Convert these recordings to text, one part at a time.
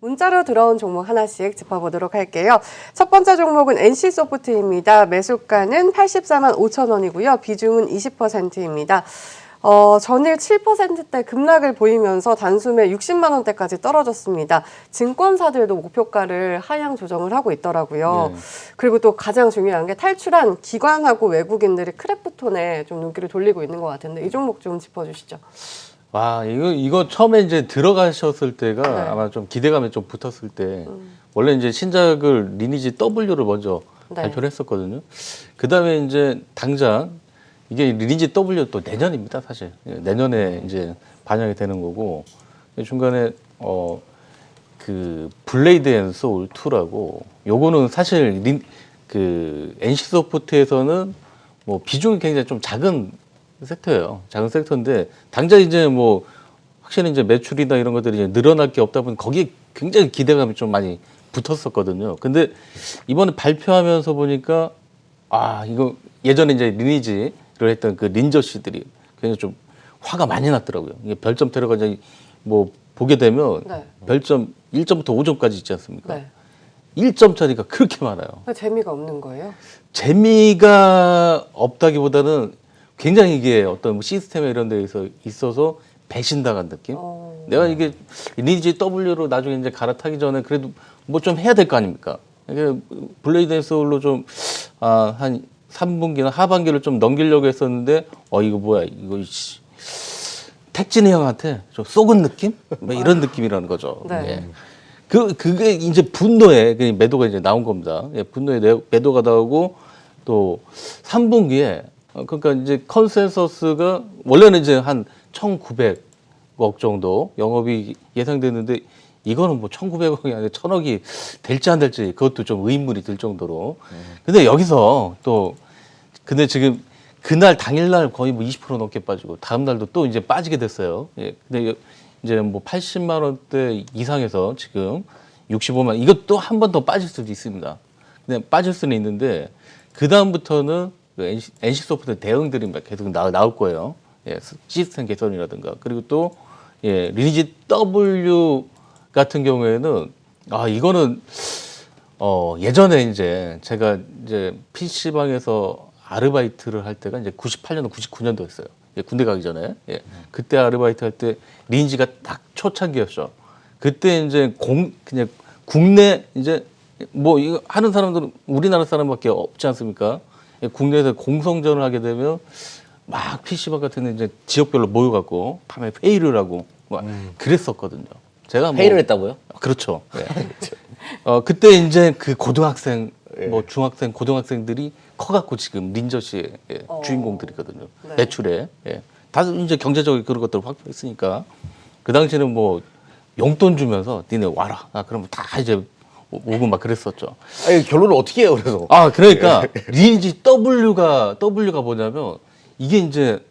문자로 들어온 종목 하나씩 짚어보도록 할게요. 첫 번째 종목은 NC소프트입니다. 매수가는 84만 5천 원이고요. 비중은 20%입니다. 전일 7%대 급락을 보이면서 단숨에 60만 원대까지 떨어졌습니다. 증권사들도 목표가를 하향 조정을 하고 있더라고요. 네. 그리고 또 가장 중요한 게 탈출한 기관하고 외국인들이 크래프톤에 좀 눈길을 돌리고 있는 것 같은데 이 종목 좀 짚어주시죠. 와, 이거 처음에 이제 들어가셨을 때가 네. 아마 좀 기대감이 좀 붙었을 때 원래 이제 신작을 리니지 W를 먼저 네. 발표를 했었거든요. 그 다음에 이제 당장 이게 리니지 W 또 내년입니다, 사실. 내년에 이제 반영이 되는 거고 중간에 그 블레이드 앤 소울 2라고 요거는 사실 그 NC소프트에서는 뭐 비중이 굉장히 좀 작은 섹터예요. 작은 섹터인데 당장 이제 뭐 확실히 이제 매출이나 이런 것들이 이제 늘어날 게 없다 보니 거기에 굉장히 기대감이 좀 많이 붙었었거든요. 근데 이번에 발표하면서 보니까 이거 예전에 이제 리니지를 했던 그 닌저 씨들이 굉장히 좀 화가 많이 났더라고요. 이게 별점대로가 이제 뭐 보게 되면 네. 별점 1점부터 5점까지 있지 않습니까? 네. 1점짜리가 그렇게 많아요. 재미가 없는 거예요? 재미가 없다기보다는 굉장히 이게 어떤 시스템에 이런 데서 있어서 배신당한 느낌? 내가 이게 리니지 W로 나중에 이제 갈아타기 전에 그래도 뭐 좀 해야 될 거 아닙니까? 이게 블레이드 앤 소울로 좀, 한 3분기나 하반기를 좀 넘기려고 했었는데, 이거 뭐야, 이거, 택진이 형한테 좀 쏘은 느낌? 뭐 이런 느낌이라는 거죠. 네. 예. 그게 이제 분노에 그 매도가 이제 나온 겁니다. 예, 분노에 매도가 나오고 또 3분기에 그러니까 이제 컨센서스가 원래는 이제 한 1,900억 정도 영업이 예상됐는데 이거는 뭐 1,900억이 아니라 1,000억이 될지 안 될지 그것도 좀 의문이 들 정도로. 근데 여기서 또 근데 지금 그날 당일날 거의 뭐 20% 넘게 빠지고 다음 날도 또 이제 빠지게 됐어요. 예. 근데 이제 뭐 80만 원대 이상에서 지금 65만 이것도 한 번 더 빠질 수도 있습니다. 근데 빠질 수는 있는데 그 다음부터는 NC소프트 대응들이 계속 나올 거예요. 예, 시스템 개선이라든가 그리고 또 리니지 W 같은 경우에는 이거는 예전에 이제 제가 이제 PC방에서 아르바이트를 할 때가 이제 98년도 99년도였어요. 군대 가기 전에. 예. 그때 아르바이트 할 때 리니지가 딱 초창기였죠. 그때 이제 그냥 국내 이제 뭐 이거 하는 사람들은 우리나라 사람밖에 없지 않습니까? 예, 국내에서 공성전을 하게 되면 막 PC방 같은 데 이제 지역별로 모여갖고 밤에 회의를 하고 막 그랬었거든요. 제가 뭐 회의를 했다고요? 그렇죠. 예. 그때 이제 그 고등학생, 뭐 중학생, 고등학생들이 커갖고 지금 닌저씨의 주인공들이거든요. 네. 매출에. 예. 다 이제 경제적인 그런 것들을 확보했으니까 그 당시에는 뭐 용돈 주면서 니네 와라. 그러면 다 이제 오고 막 그랬었죠. 아니, 결론을 어떻게 해요, 그래서? 그러니까 리니지 W가 뭐냐면 이게 이제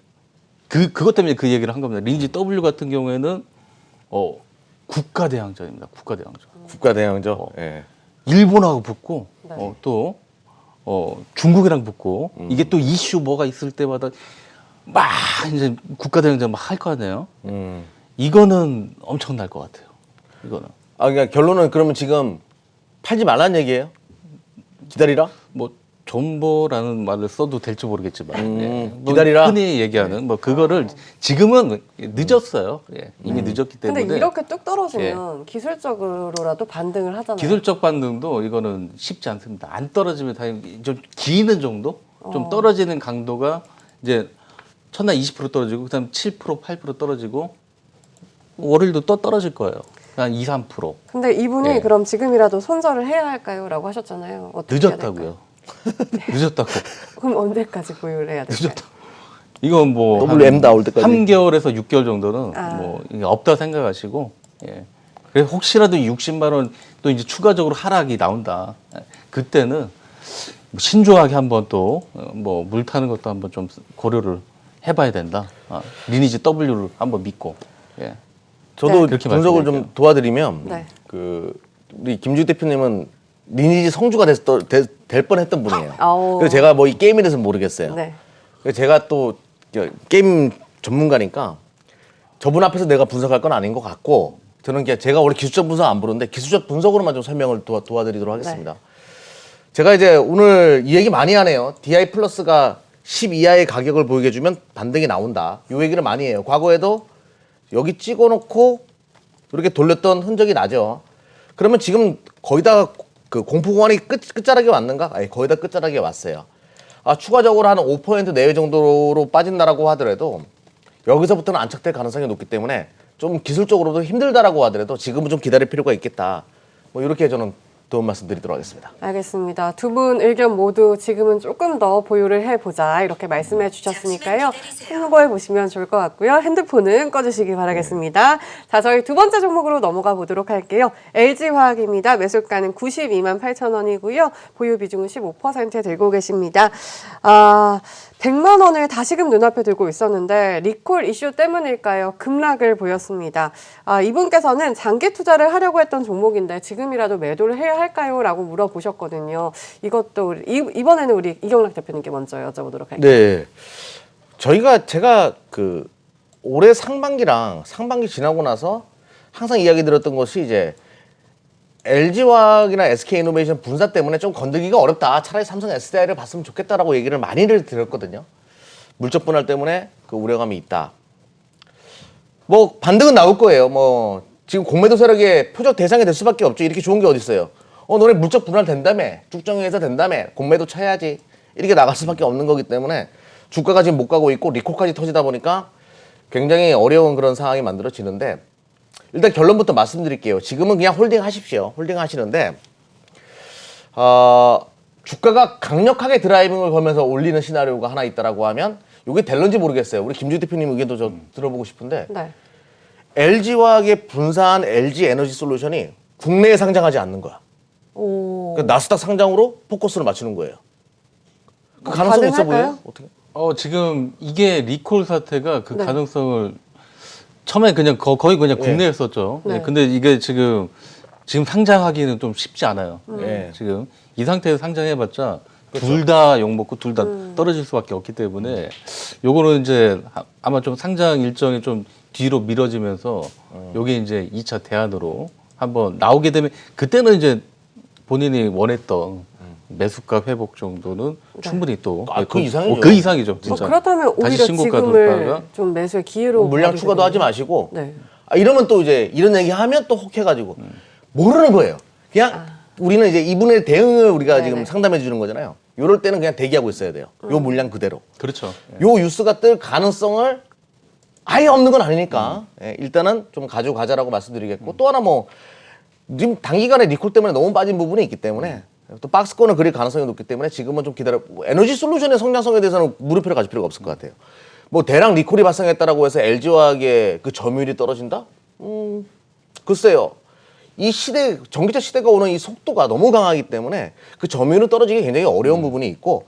그것 때문에 그 얘기를 한 겁니다. 리니지 W 같은 경우에는 국가대항전입니다. 국가대항전. 국가대항전. 예. 일본하고 붙고 네. 또 중국이랑 붙고 이게 또 이슈 뭐가 있을 때마다 막 이제 국가대항전 막 할 거 아니에요. 이거는 엄청날 것 같아요. 이거는 그러니까 결론은 그러면 지금 팔지 말라는 얘기예요? 기다리라? 뭐 존버라는 말을 써도 될지 모르겠지만 뭐 기다리라? 흔히 얘기하는 뭐 그거를 지금은 늦었어요. 예, 이미 늦었기 때문에. 근데 이렇게 뚝 떨어지면 기술적으로라도 반등을 하잖아요. 기술적 반등도 이거는 쉽지 않습니다. 안 떨어지면 다행히 좀 기는 정도? 좀 떨어지는 강도가 이제 첫날 20% 떨어지고 그다음 7%, 8% 떨어지고 월요일도 또 떨어질 거예요. 한 2, 3%. 근데 이분이 예. 그럼 지금이라도 손절을 해야 할까요? 라고 하셨잖아요. 어떻게 해야 될까요? 늦었다고요. 늦었다고. 그럼 언제까지 보유를 해야 될까요? 늦었다. 이건 뭐 WM 나올 때까지. 3개월에서 6개월 정도는 뭐 이게 없다 생각하시고 예. 그래서 혹시라도 60만 원 또 이제 추가적으로 하락이 나온다. 그때는 신중하게 한번 또 뭐 물 타는 것도 한번 좀 고려를 해봐야 된다. 리니지 W를 한번 믿고. 예. 저도 네. 그렇게 분석을 말씀드릴게요. 좀 도와드리면 네. 우리 김주희 대표님은 리니지 성주가 될 뻔했던 분이에요. 아오. 그래서 제가 뭐 이 게임에 대해서는 모르겠어요. 네. 그래서 제가 또 게임 전문가니까 저분 앞에서 내가 분석할 건 아닌 것 같고 저는 제가 원래 기술적 분석 안 보는데 기술적 분석으로만 좀 설명을 도와드리도록 하겠습니다. 네. 제가 이제 오늘 이 얘기 많이 하네요. DI 플러스가 10 이하의 가격을 보이게 해주면 반등이 나온다. 이 얘기를 많이 해요. 과거에도 여기 찍어놓고 이렇게 돌렸던 흔적이 나죠. 그러면 지금 거의 다 그 공포 공간이 끝자락에 왔는가? 아니, 거의 다 끝자락에 왔어요. 추가적으로 한 5% 내외 정도로 빠진다라고 하더라도 여기서부터는 안착될 가능성이 높기 때문에 좀 기술적으로도 힘들다라고 하더라도 지금은 좀 기다릴 필요가 있겠다. 뭐 이렇게 저는 도움 말씀드리도록 하겠습니다. 알겠습니다. 두 분 의견 모두 지금은 조금 더 보유를 해보자 이렇게 말씀해 주셨으니까요. 참고해 보시면 좋을 것 같고요. 핸드폰은 꺼주시기 바라겠습니다. 자, 저희 두 번째 종목으로 넘어가 보도록 할게요. LG화학입니다. 매수가는 92만 8천 원이고요. 보유 비중은 15% 들고 계십니다. 100만 원을 다시금 눈앞에 두고 있었는데 리콜 이슈 때문일까요? 급락을 보였습니다. 이분께서는 장기 투자를 하려고 했던 종목인데 지금이라도 매도를 해야 할까요? 라고 물어보셨거든요. 이것도 이번에는 우리 이경락 대표님께 먼저 여쭤보도록 할게요. 네. 제가 그 올해 상반기 지나고 나서 항상 이야기 드렸던 것이 이제 LG화학이나 SK이노베이션 분사 때문에 좀 건들기가 어렵다. 차라리 삼성 SDI를 봤으면 좋겠다라고 얘기를 많이 드렸거든요. 물적 분할 때문에 그 우려감이 있다. 뭐 반등은 나올 거예요. 뭐 지금 공매도 세력의 표적 대상이 될 수밖에 없죠. 이렇게 좋은 게 어디 있어요? 너네 물적 분할 된다며, 쭉정회에서 된다며, 공매도 쳐야지. 이렇게 나갈 수밖에 없는 거기 때문에 주가가 지금 못 가고 있고 리콜까지 터지다 보니까 굉장히 어려운 그런 상황이 만들어지는데. 일단 결론부터 말씀드릴게요. 지금은 그냥 홀딩 하십시오. 홀딩 하시는데 주가가 강력하게 드라이빙을 걸면서 올리는 시나리오가 하나 있다라고 하면 이게 될런지 모르겠어요. 우리 김주 대표님 의견도 저 들어보고 싶은데 네. LG화학에 분사한 LG에너지솔루션이 국내에 상장하지 않는 거야. 그러니까 나스닥 상장으로 포커스를 맞추는 거예요. 그 가능성이 있어 보여요? 어떻게? 지금 이게 리콜 사태가 그 네. 가능성을 처음에 그냥 거의 그냥 국내에 썼죠. 네. 근데 이게 지금 상장하기는 좀 쉽지 않아요. 예. 지금 이 상태에서 상장해봤자 둘 다 욕먹고 둘 다 떨어질 수밖에 없기 때문에 요거는 이제 아마 좀 상장 일정이 좀 뒤로 미뤄지면서 요게 이제 2차 대안으로 한번 나오게 되면 그때는 이제 본인이 원했던 매수가 회복 정도는 충분히 또 그 이상이죠. 그 이상이죠, 진짜. 그렇다면 다시 오히려 신고가 지금을 돌파가 좀 매수의 기회로 물량 봐도 추가도 하지 마시고 네. 이러면 또 이제 이런 얘기 하면 또 혹해가지고 모르는 거예요. 그냥 우리는 이제 이분의 대응을 우리가 네네. 지금 상담해 주는 거잖아요. 요럴 때는 그냥 대기하고 있어야 돼요. 요 물량 그대로. 그렇죠. 요 뉴스가 뜰 가능성을 아예 없는 건 아니니까 일단은 좀 가지고 가자라고 말씀드리겠고 또 하나 뭐 지금 단기간에 리콜 때문에 너무 빠진 부분이 있기 때문에 또 박스권을 그릴 가능성이 높기 때문에 지금은 좀 기다려. 에너지 솔루션의 성장성에 대해서는 물음표를 가질 필요가 없을 것 같아요. 뭐 대량 리콜이 발생했다라고 해서 LG화학의 그 점유율이 떨어진다? 글쎄요. 이 시대, 전기차 시대가 오는 이 속도가 너무 강하기 때문에 그 점유율은 떨어지기 굉장히 어려운 부분이 있고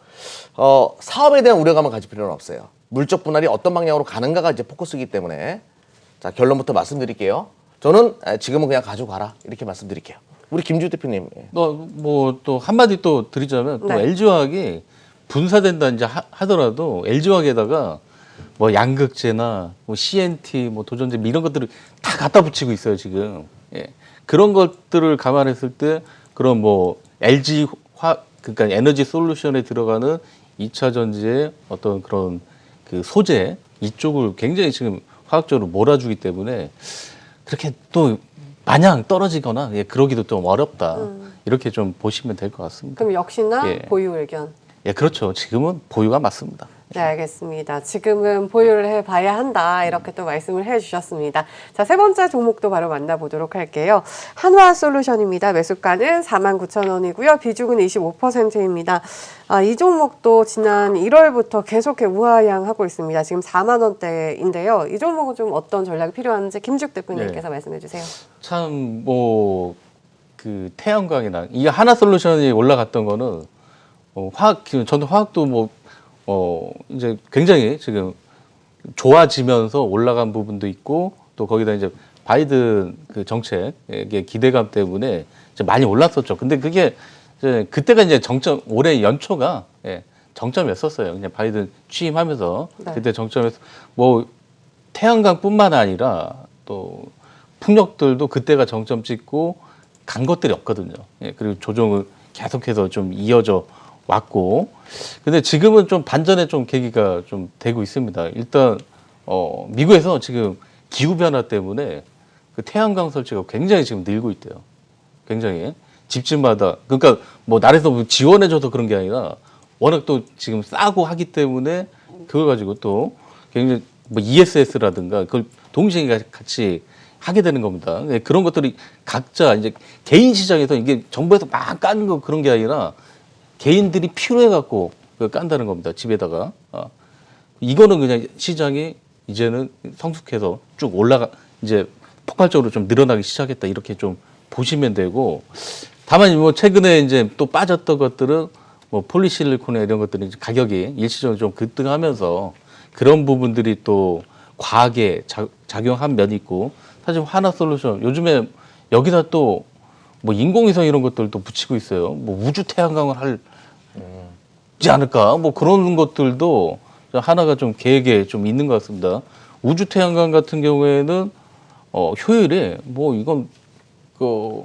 사업에 대한 우려감을 가질 필요는 없어요. 물적 분할이 어떤 방향으로 가는가가 이제 포커스이기 때문에 자 결론부터 말씀드릴게요. 저는 지금은 그냥 가지고 가라 이렇게 말씀드릴게요. 우리 김주 대표님. 뭐 또 한마디 또 드리자면 또 네. LG화학이 분사된다 이제 하더라도 LG화학에다가 뭐 양극재나 뭐 CNT, 뭐 도전제 이런 것들을 다 갖다 붙이고 있어요 지금. 예. 그런 것들을 감안했을 때 그런 뭐 그러니까 에너지 솔루션에 들어가는 2차 전지의 어떤 그런 그 소재 이쪽을 굉장히 지금 화학적으로 몰아주기 때문에 그렇게 또 마냥 떨어지거나 그러기도 좀 어렵다. 이렇게 좀 보시면 될 것 같습니다. 그럼 역시나 예. 보유 의견. 예, 그렇죠. 지금은 보유가 맞습니다. 네, 알겠습니다. 지금은 보유를 해봐야 한다. 이렇게 또 말씀을 해주셨습니다. 자, 세 번째 종목도 바로 만나보도록 할게요. 한화솔루션입니다. 매수가는 49,000원이고요. 비중은 25%입니다. 이 종목도 지난 1월부터 계속 우하향하고 있습니다. 지금 4만 원대인데요. 이 종목은 좀 어떤 전략이 필요한지 김죽 대표님께서 말씀해 주세요. 참 뭐 그 태양광이나 이 한화솔루션이 올라갔던 거는 저는 화학도 이제 굉장히 지금 좋아지면서 올라간 부분도 있고 또 거기다 이제 바이든 그 정책의 기대감 때문에 이제 많이 올랐었죠. 근데 그게 이제 그때가 이제 올해 연초가 정점이었었어요. 그냥 바이든 취임하면서 네. 그때 정점에서 뭐 태양광뿐만 아니라 또 풍력들도 그때가 정점 찍고 간 것들이 없거든요. 예, 그리고 조정을 계속해서 좀 이어져 왔고, 근데 지금은 좀 반전의 좀 계기가 좀 되고 있습니다. 일단 미국에서 지금 기후 변화 때문에 그 태양광 설치가 굉장히 지금 늘고 있대요. 굉장히 집집마다, 그러니까 뭐 나라에서 뭐 지원해줘서 그런 게 아니라 워낙 또 지금 싸고 하기 때문에 그걸 가지고 또 굉장히 뭐 ESS라든가 그걸 동시에 같이 하게 되는 겁니다. 네, 그런 것들이 각자 이제 개인 시장에서 이게 정부에서 막 까는 거 그런 게 아니라 개인들이 필요해 갖고 깐다는 겁니다. 집에다가. 이거는 그냥 시장이 이제는 성숙해서 쭉 올라가 이제 폭발적으로 좀 늘어나기 시작했다 이렇게 좀 보시면 되고, 다만 뭐 최근에 이제 또 빠졌던 것들은 뭐 폴리실리콘이나 이런 것들이 이제 가격이 일시적으로 좀 급등하면서 그런 부분들이 또 과하게 작용한 면이 있고, 사실 하나솔루션 요즘에 여기다 또 뭐 인공위성 이런 것들도 붙이고 있어요. 뭐 우주 태양광을 하지 않을까? 뭐 그런 것들도 하나가 좀 계획에 좀 있는 것 같습니다. 우주 태양광 같은 경우에는 효율이 뭐 이건 그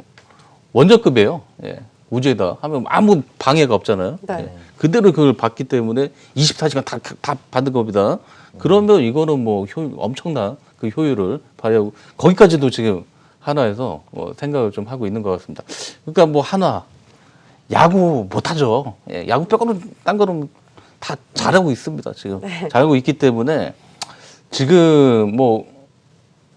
원전급이에요. 예. 우주에다 하면 아무 방해가 없잖아요. 네. 예. 그대로 그걸 받기 때문에 24시간 다 받는 겁니다. 그러면 이거는 뭐 엄청난 그 효율을 발휘하고, 거기까지도 지금 하나에서 생각을 좀 하고 있는 것 같습니다. 그러니까 뭐 하나 야구 못하죠. 예, 야구 빼고는 딴 거는 다 잘하고 있습니다. 지금 잘하고 있기 때문에 지금 뭐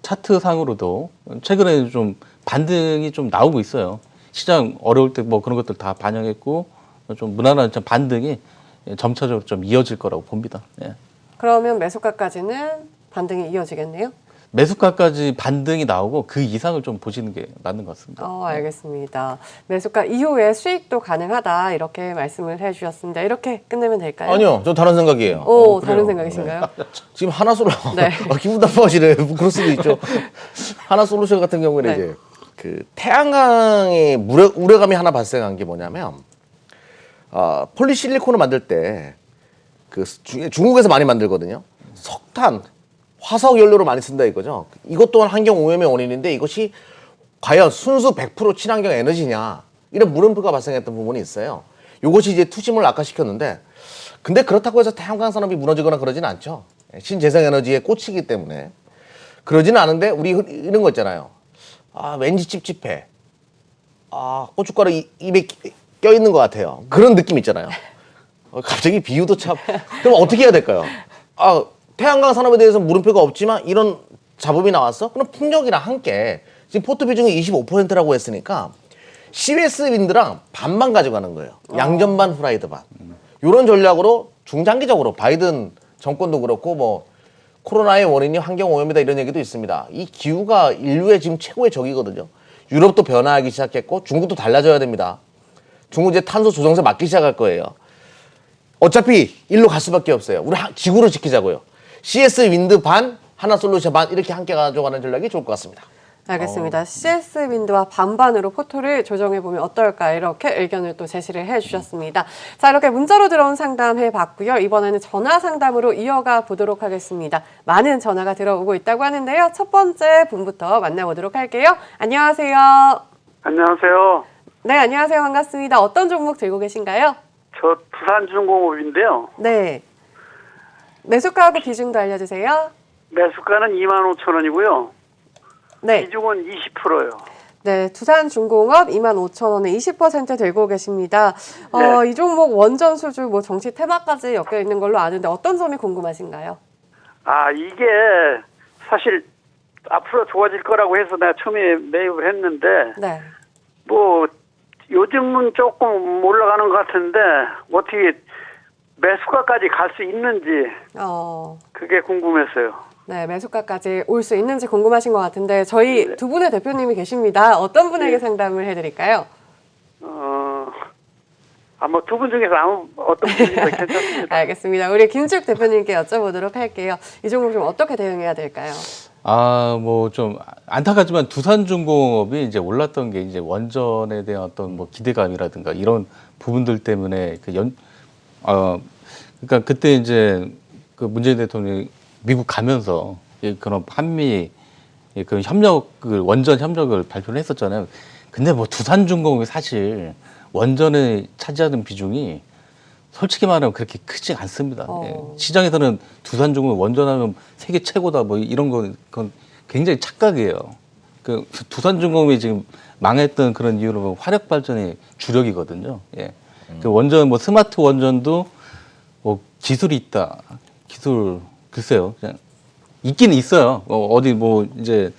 차트 상으로도 최근에 좀 반등이 좀 나오고 있어요. 시장 어려울 때 뭐 그런 것들 다 반영했고 좀 무난한 좀 반등이 점차적으로 좀 이어질 거라고 봅니다. 예. 그러면 매수가까지는 반등이 이어지겠네요. 매수가까지 반등이 나오고 그 이상을 좀 보시는 게 맞는 것 같습니다. 알겠습니다. 매수가 이후에 수익도 가능하다 이렇게 말씀을 해주셨습니다. 이렇게 끝내면 될까요? 아니요, 저 다른 생각이에요. 오, 다른 생각이신가요? 지금 하나솔루 네. 기분 나빠하시네. 뭐 그럴 수도 있죠. 하나솔루션 같은 경우에는 네. 이제 그 태양광의 우려감이 하나 발생한 게 뭐냐면, 폴리실리콘을 만들 때 그 중국에서 많이 만들거든요. 석탄, 화석 연료로 많이 쓴다 이거죠. 이것 또한 환경 오염의 원인인데 이것이 과연 순수 100% 친환경 에너지냐, 이런 물음표가 발생했던 부분이 있어요. 이것이 이제 투심을 악화시켰는데, 근데 그렇다고 해서 태양광 산업이 무너지거나 그러지는 않죠. 신재생 에너지에 꽂히기 때문에 그러지는 않은데, 우리 이런 거 있잖아요. 왠지 찝찝해. 고춧가루 입에 껴있는 것 같아요. 그런 느낌 있잖아요. 갑자기 비유도 참. 그럼 어떻게 해야 될까요? 태양광 산업에 대해서 물음표가 없지만 이런 잡음이 나왔어? 그럼 풍력이랑 함께, 지금 포트 비중이 25%라고 했으니까 CS 윈드랑 반만 가져가는 거예요. 양전 반, 후라이드 반. 이런 전략으로 중장기적으로 바이든 정권도 그렇고 뭐 코로나의 원인이 환경 오염이다 이런 얘기도 있습니다. 이 기후가 인류의 지금 최고의 적이거든요. 유럽도 변화하기 시작했고 중국도 달라져야 됩니다. 중국 이제 탄소 조정세 맞기 시작할 거예요. 어차피 일로 갈 수밖에 없어요. 우리 지구를 지키자고요. CS 윈드 반, 하나솔루션 반, 이렇게 함께 가져가는 전략이 좋을 것 같습니다. 알겠습니다. CS 윈드와 반반으로 포토를 조정해보면 어떨까 이렇게 의견을 또 제시를 해주셨습니다. 자, 이렇게 문자로 들어온 상담 해봤고요. 이번에는 전화 상담으로 이어가 보도록 하겠습니다. 많은 전화가 들어오고 있다고 하는데요. 첫 번째 분부터 만나보도록 할게요. 안녕하세요. 안녕하세요. 네, 안녕하세요. 반갑습니다. 어떤 종목 들고 계신가요? 저 부산중공업인데요. 네. 매수가하고 비중도 알려주세요. 매수가는 25,000원이고요. 네. 비중은 20%요. 네, 두산중공업 25,000원에 20% 들고 계십니다. 네. 이 종목 원전 수주 뭐 정치 테마까지 엮여 있는 걸로 아는데 어떤 점이 궁금하신가요? 이게 사실 앞으로 좋아질 거라고 해서 내가 처음에 매입을 했는데 네. 뭐 요즘은 조금 올라가는 것 같은데 어떻게 매수가까지 갈 수 있는지 그게 궁금했어요. 네, 매수가까지 올 수 있는지 궁금하신 것 같은데 저희 두 분의 대표님이 계십니다. 어떤 분에게 상담을 해드릴까요? 뭐 두 분 중에서 어떤 분이든 괜찮습니다. 알겠습니다. 우리 김축 대표님께 여쭤보도록 할게요. 이 종목 좀 어떻게 대응해야 될까요? 뭐 좀 안타깝지만 두산중공업이 이제 올랐던 게 이제 원전에 대한 어떤 뭐 기대감이라든가 이런 부분들 때문에 그러니까 그때 이제 그 문재인 대통령이 미국 가면서 그런 한미 예, 그 협력을 원전 협력을 발표를 했었잖아요. 근데 뭐 두산중공업이 사실 원전에 차지하는 비중이 솔직히 말하면 그렇게 크지 않습니다. 예, 시장에서는 두산중공업 원전하면 세계 최고다 뭐 이런 거 그건 굉장히 착각이에요. 그 두산중공업이 지금 망했던 그런 이유로 화력 발전의 주력이거든요. 예. 그 원전 뭐 스마트 원전도 뭐 기술이 있다. 기술 글쎄요. 그냥 있기는 있어요. 어디 뭐 이제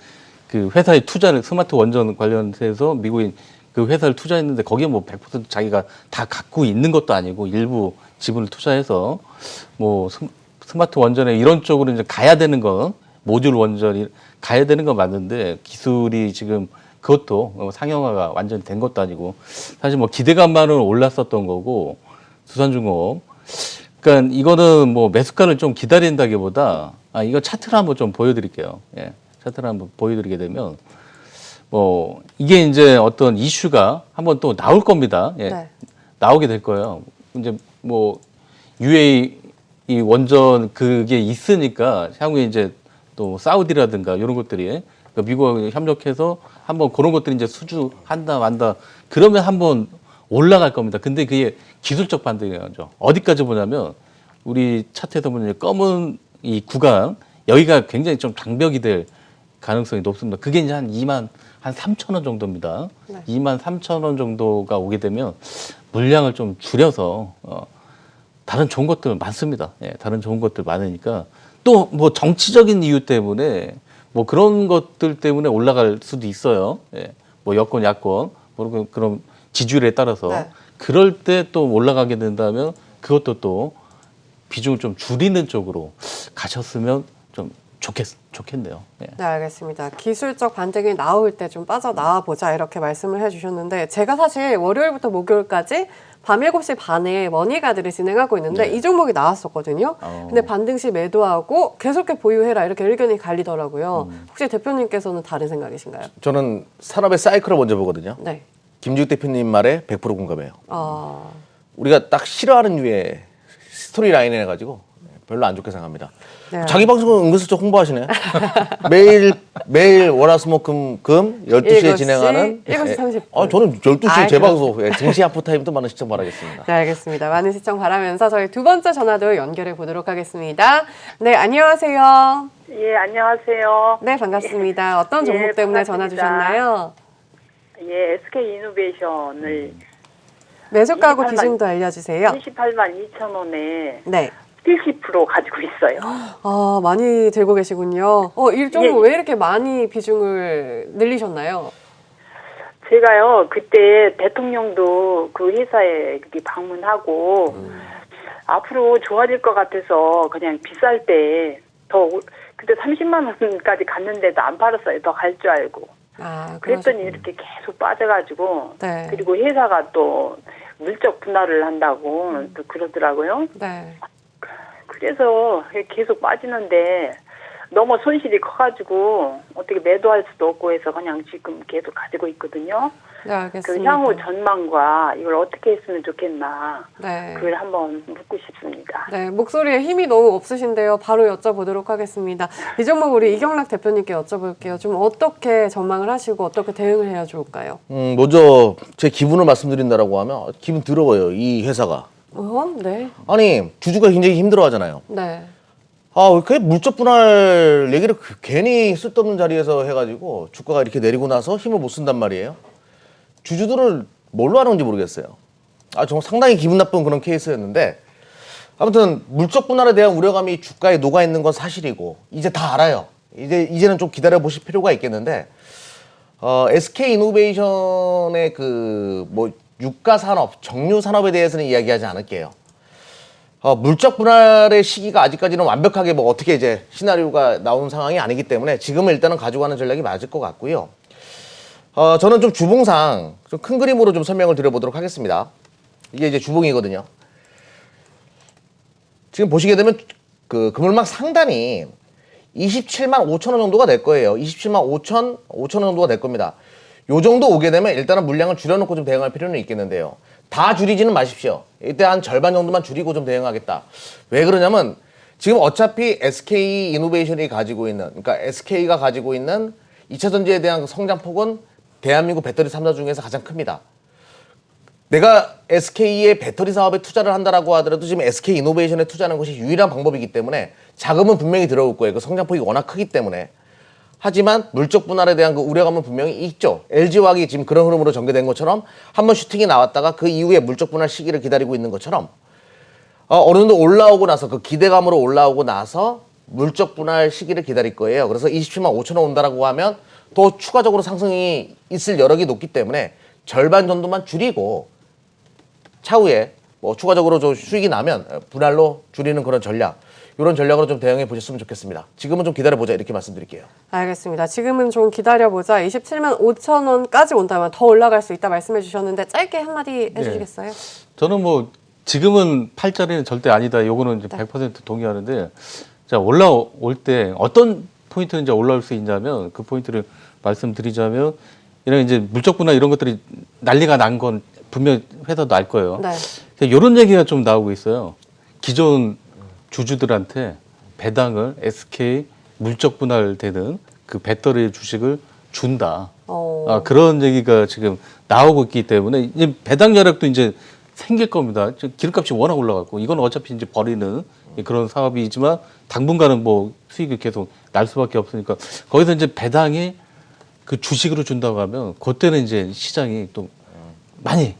그 회사에 투자를 스마트 원전 관련해서 미국인 그 회사를 투자했는데 거기에 뭐 100% 자기가 다 갖고 있는 것도 아니고 일부 지분을 투자해서 뭐 스마트 원전에 이런 쪽으로 이제 가야 되는 거 모듈 원전이 가야 되는 건 맞는데 기술이 지금 그것도 상용화가 완전히 된 것도 아니고 사실 뭐 기대감만은 올랐었던 거고 두산중공업 그러니까 이거는 뭐 매수가를 좀 기다린다기보다 이거 차트를 한번 좀 보여드릴게요. 예, 차트를 한번 보여드리게 되면 뭐 이게 이제 어떤 이슈가 한번 또 나올 겁니다. 예, 네. 나오게 될 거예요. 이제 뭐 UAE 이 원전 그게 있으니까 향후에 이제 또 사우디라든가 이런 것들이 그러니까 미국하고 협력해서 한번 그런 것들이 이제 수주한다 만다 그러면 한번 올라갈 겁니다. 근데 그게 기술적 반등이죠. 어디까지 보냐면 우리 차트에서 보면 검은 이 구간 여기가 굉장히 좀 장벽이 될 가능성이 높습니다. 그게 이제 한 2만 한 3천 원 정도입니다. 네. 2만 3천 원 정도가 오게 되면 물량을 좀 줄여서 다른 좋은 것들 많습니다. 예, 다른 좋은 것들 많으니까 또 뭐 정치적인 이유 때문에 뭐 그런 것들 때문에 올라갈 수도 있어요. 예, 뭐 여권, 야권 뭐 그런 지지율에 따라서 네. 그럴 때 또 올라가게 된다면 그것도 또 비중을 좀 줄이는 쪽으로 가셨으면 좀 좋겠네요. 예. 네, 알겠습니다. 기술적 반등이 나올 때 좀 빠져나와 보자 이렇게 말씀을 해주셨는데 제가 사실 월요일부터 목요일까지 밤 7시 반에 머니가드를 진행하고 있는데 이 종목이 나왔었거든요. 근데 반등 시 매도하고 계속해 보유해라 이렇게 의견이 갈리더라고요. 혹시 대표님께서는 다른 생각이신가요? 저는 산업의 사이클을 먼저 보거든요. 네. 김주익 대표님 말에 100% 공감해요. 아, 우리가 딱 싫어하는 류의 스토리 라인을 해가지고 별로 안 좋게 생각합니다. 네. 자기 방송은 은근슬쩍 홍보하시네. 매일 월화수목금 12시에 7시, 진행하는 7시 30분. 저는 12시에 아이, 제 방송 증시 하프타임도 많은 시청 바라겠습니다. 네, 알겠습니다. 많은 시청 바라면서 저희 두 번째 전화도 연결해 보도록 하겠습니다. 네, 안녕하세요. 예, 안녕하세요. 네, 반갑습니다. 어떤 종목 예, 때문에 전화 반갑습니다. 주셨나요? 예, SK 이노베이션을 매수가하고 28만 기준도 알려주세요. 28만 2천 원에 네. 70% 가지고 있어요. 아, 많이 들고 계시군요. 이 종목 예. 왜 이렇게 많이 비중을 늘리셨나요? 제가요, 그때 대통령도 그 회사에 이렇게 방문하고 앞으로 좋아질 것 같아서 그냥 비쌀 때 그때 30만 원까지 갔는데도 안 팔았어요. 더 갈 줄 알고. 아, 그랬더니 이렇게 계속 빠져가지고 네. 그리고 회사가 또 물적 분할을 한다고 또 그러더라고요. 네. 그래서 계속 빠지는데 너무 손실이 커가지고 어떻게 매도할 수도 없고 해서 그냥 지금 계속 가지고 있거든요. 네, 그 알겠습니다. 향후 전망과 이걸 어떻게 했으면 좋겠나 네. 그걸 한번 묻고 싶습니다. 네, 목소리에 힘이 너무 없으신데요. 바로 여쭤보도록 하겠습니다. 이 종목 우리 이경락 대표님께 여쭤볼게요. 좀 어떻게 전망을 하시고 어떻게 대응을 해야 좋을까요? 먼저 제 기분을 말씀드린다라고 하면 기분 더러워요. 이 회사가. 네. 아니 주주가 굉장히 힘들어하잖아요. 네. 그 물적 분할 얘기를 괜히 쓸데없는 자리에서 해가지고 주가가 이렇게 내리고 나서 힘을 못 쓴단 말이에요. 주주들을 뭘로 하는지 모르겠어요. 정말 상당히 기분 나쁜 그런 케이스였는데 아무튼 물적 분할에 대한 우려감이 주가에 녹아 있는 건 사실이고 이제 다 알아요. 이제는 좀 기다려 보실 필요가 있겠는데 SK 이노베이션의 그 뭐 유가 산업, 정유 산업에 대해서는 이야기하지 않을게요. 물적 분할의 시기가 아직까지는 완벽하게 뭐 어떻게 이제 시나리오가 나오는 상황이 아니기 때문에 지금은 일단은 가져가는 전략이 맞을 것 같고요. 저는 좀 주봉상 좀 큰 그림으로 좀 설명을 드려보도록 하겠습니다. 이게 이제 주봉이거든요. 지금 보시게 되면 그 금물막 상단이 27만 5천 원 정도가 될 거예요. 27만 5천 원 정도가 될 겁니다. 요 정도 오게 되면 일단은 물량을 줄여놓고 좀 대응할 필요는 있겠는데요. 다 줄이지는 마십시오. 이때 한 절반 정도만 줄이고 좀 대응하겠다. 왜 그러냐면 지금 어차피 SK 이노베이션이 가지고 있는, 그러니까 SK가 가지고 있는 2차 전지에 대한 그 성장폭은 대한민국 배터리 3사 중에서 가장 큽니다. 내가 SK의 배터리 사업에 투자를 한다라고 하더라도 지금 SK 이노베이션에 투자하는 것이 유일한 방법이기 때문에 자금은 분명히 들어올 거예요. 그 성장폭이 워낙 크기 때문에. 하지만 물적 분할에 대한 그 우려감은 분명히 있죠. LG화학이 지금 그런 흐름으로 전개된 것처럼 한번 슈팅이 나왔다가 그 이후에 물적 분할 시기를 기다리고 있는 것처럼 어느 정도 올라오고 나서 그 기대감으로 올라오고 나서 물적 분할 시기를 기다릴 거예요. 그래서 27만 5천 원 온다라고 하면 또 추가적으로 상승이 있을 여력이 높기 때문에 절반 정도만 줄이고 차후에 뭐 추가적으로 좀 수익이 나면 분할로 줄이는 그런 전략, 이런 전략으로 좀 대응해 보셨으면 좋겠습니다. 지금은 좀 기다려보자 이렇게 말씀드릴게요. 알겠습니다. 지금은 좀 기다려보자. 27만 5천 원까지 온다면 더 올라갈 수 있다 말씀해 주셨는데 짧게 한마디 해주시겠어요? 저는 뭐 지금은 8짜리는 절대 아니다. 요거는 이제 100% 동의하는데 자 올라올 때 어떤 포인트는 이제 올라올 수 있냐면 그 포인트를 말씀드리자면 이런 이제 물적 분할 이런 것들이 난리가 난 건 분명 회사도 알 거예요. 네. 이런 얘기가 좀 나오고 있어요. 기존 주주들한테 배당을 SK 물적 분할되는 그 배터리 주식을 준다. 그런 얘기가 지금 나오고 있기 때문에 이제 배당 여력도 이제 생길 겁니다. 기름값이 워낙 올라갔고 이건 어차피 이제 버리는 그런 사업이지만 당분간은 뭐 수익이 계속 날 수밖에 없으니까 거기서 이제 배당이 그 주식으로 준다고 하면 그때는 이제 시장이 또 많이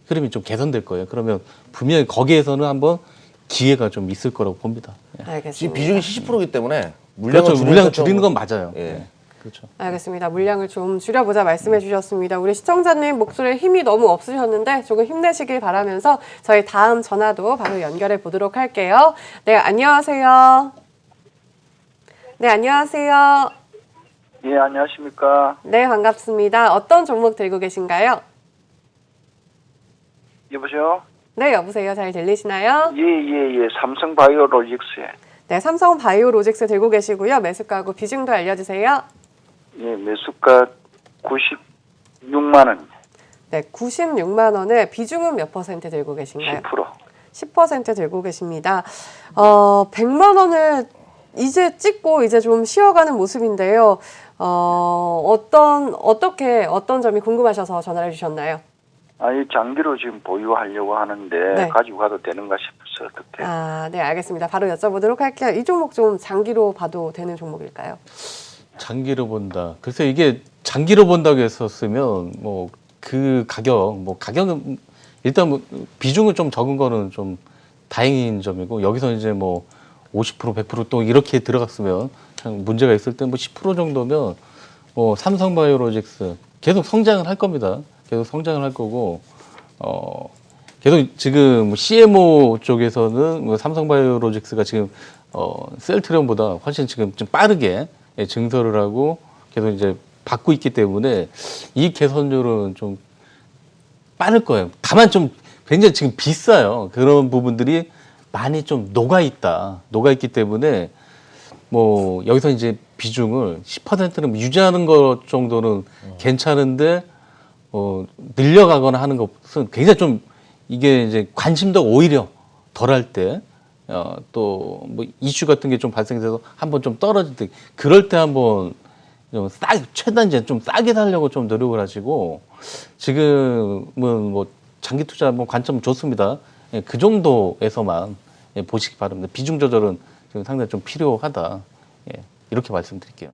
흐름이 좀 개선될 거예요. 그러면 분명히 거기에서는 한번 기회가 좀 있을 거라고 봅니다. 알겠습니다. 지금 비중이 70%이기 때문에 물량을 그렇죠. 물량 줄이는 건 맞아요. 예. 그렇죠. 알겠습니다. 물량을 좀 줄여보자 말씀해 주셨습니다. 우리 시청자님 목소리에 힘이 너무 없으셨는데 조금 힘내시길 바라면서 저희 다음 전화도 바로 연결해 보도록 할게요. 네, 안녕하세요. 네, 안녕하세요. 예, 안녕하십니까. 네, 반갑습니다. 어떤 종목 들고 계신가요? 여보세요? 네, 여보세요. 잘 들리시나요? 예. 삼성바이오로직스에. 네, 삼성 바이오로직스 들고 계시고요. 매수가하고 비중도 알려주세요. 예, 매수가 96만 원. 네, 96만 원에 비중은 몇 퍼센트 들고 계신가요? 10%. 10% 들고 계십니다. 100만 원을 이제 찍고 이제 좀 쉬어가는 모습인데요. 어떤 점이 궁금하셔서 전화를 주셨나요? 아니, 장기로 지금 보유하려고 하는데 네. 가지고 가도 되는가 싶어서 어떻게. 네, 알겠습니다. 바로 여쭤보도록 할게요. 이 종목 좀 장기로 봐도 되는 종목일까요? 장기로 본다. 글쎄 이게 장기로 본다고 했었으면 뭐 그 가격은 일단 뭐 비중은 좀 적은 거는 좀 다행인 점이고 여기서 이제 뭐 50% 100%또 이렇게 들어갔으면 참 문제가 있을 때 뭐 10% 정도면 뭐 삼성바이오로직스 계속 성장을 할 겁니다. 계속 성장을 할 거고 계속 지금 CMO 쪽에서는 뭐 삼성바이오로직스가 지금 셀트리온보다 훨씬 지금 좀 빠르게 증설을 하고 계속 이제 받고 있기 때문에 이 개선율은 좀 빠를 거예요. 다만 좀 굉장히 지금 비싸요. 그런 부분들이 많이 좀 녹아 있기 때문에 뭐 여기서 이제 비중을 10%는 유지하는 것 정도는 괜찮은데 늘려가거나 하는 것은 굉장히 좀 이게 이제 관심도 오히려 덜할 때 또 뭐 이슈 같은 게 좀 발생돼서 한번 좀 떨어질 때 그럴 때 한번 좀 최대한 이제 좀 싸게 살려고 좀 노력을 하시고 지금은 뭐 장기 투자 뭐 관점 좋습니다. 예, 그 정도에서만 보시기 바랍니다. 비중 조절은 지금 상당히 좀 필요하다. 예, 이렇게 말씀드릴게요.